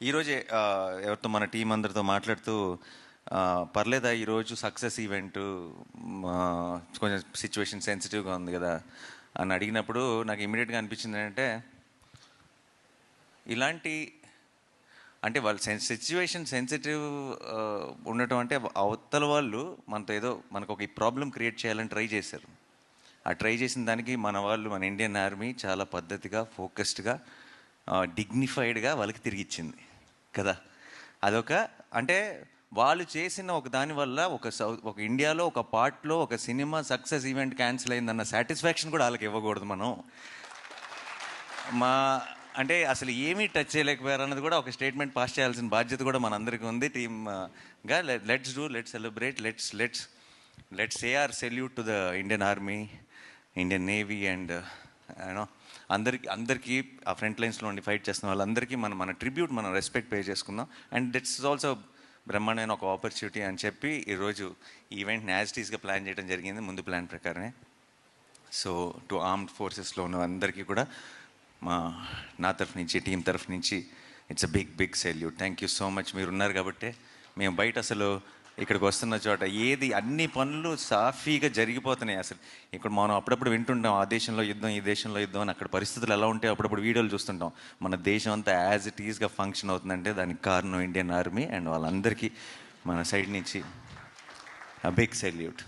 ఈరోజే ఎవరితో మన టీం అందరితో మాట్లాడుతూ పర్లేదా ఈరోజు సక్సెస్ ఈవెంట్ కొంచెం సిచ్యువేషన్ సెన్సిటివ్గా ఉంది కదా అని అడిగినప్పుడు నాకు ఇమీడియట్గా అనిపించింది ఏంటంటే ఇలాంటి అంటే వాళ్ళ సిచ్యువేషన్ సెన్సిటివ్ ఉండటం అంటే అవతల వాళ్ళు మనతో ఏదో మనకు ఒక ప్రాబ్లం క్రియేట్ చేయాలని ట్రై చేశారు. ఆ ట్రై చేసిన దానికి మన వాళ్ళు మన ఇండియన్ ఆర్మీ చాలా పద్ధతిగా ఫోకస్డ్గా డిగ్నిఫైడ్గా వాళ్ళకి తిరిగిచ్చింది కదా. అదొక అంటే వాళ్ళు చేసిన ఒక దానివల్ల ఒక ఇండియాలో ఒక పార్ట్లో ఒక సినిమా సక్సెస్ ఈవెంట్ క్యాన్సిల్ అయిందన్న సాటిస్ఫాక్షన్ కూడా వాళ్ళకి ఇవ్వకూడదు మనం. మా అంటే అసలు ఏమీ టచ్ చేయలేకపోయారు అన్నది కూడా ఒక స్టేట్మెంట్ పాస్ చేయాల్సిన బాధ్యత కూడా మనందరికీ ఉంది టీమ్గా. Let's celebrate, let's say our salute to the Indian army, Indian navy and you know అందరికీ ఆ ఫ్రంట్ లైన్స్లో ఉండి ఫైట్ చేస్తున్న వాళ్ళందరికీ మన ట్రిబ్యూట్, మనం రెస్పెక్ట్ పే చేసుకుందాం. అండ్ దిట్స్ ఇస్ ఆల్సో బ్రహ్మాండమైన ఒక ఆపర్చునిటీ అని చెప్పి ఈరోజు ఈవెంట్ని యాజ్ టీస్గా ప్లాన్ చేయడం జరిగింది, ముందు ప్లాన్ ప్రకారమే. సో టు ఆర్మ్డ్ ఫోర్సెస్లో ఉన్న అందరికీ కూడా నా తరఫు నుంచి, టీం తరఫు నుంచి it's a big salute. Thank you so much. మీరు ఉన్నారు కాబట్టి మేము బయట అసలు ఇక్కడికి వస్తున్న చోట అన్ని పనులు సాఫీగా జరిగిపోతున్నాయి. అసలు ఇక్కడ మనం అప్పుడప్పుడు వింటుంటాం ఆ దేశంలో యుద్ధం, ఈ దేశంలో యుద్ధం అని. అక్కడ పరిస్థితులు ఎలా ఉంటే అప్పుడప్పుడు వీడియోలు చూస్తుంటాం. మన దేశం అంతా యాజ్ ఇట్ ఈస్గా ఫంక్షన్ అవుతుందంటే దానికి కారణం ఇండియన్ ఆర్మీ. అండ్ వాళ్ళందరికీ మన సైడ్ నుంచి బిగ్ సెల్యూట్.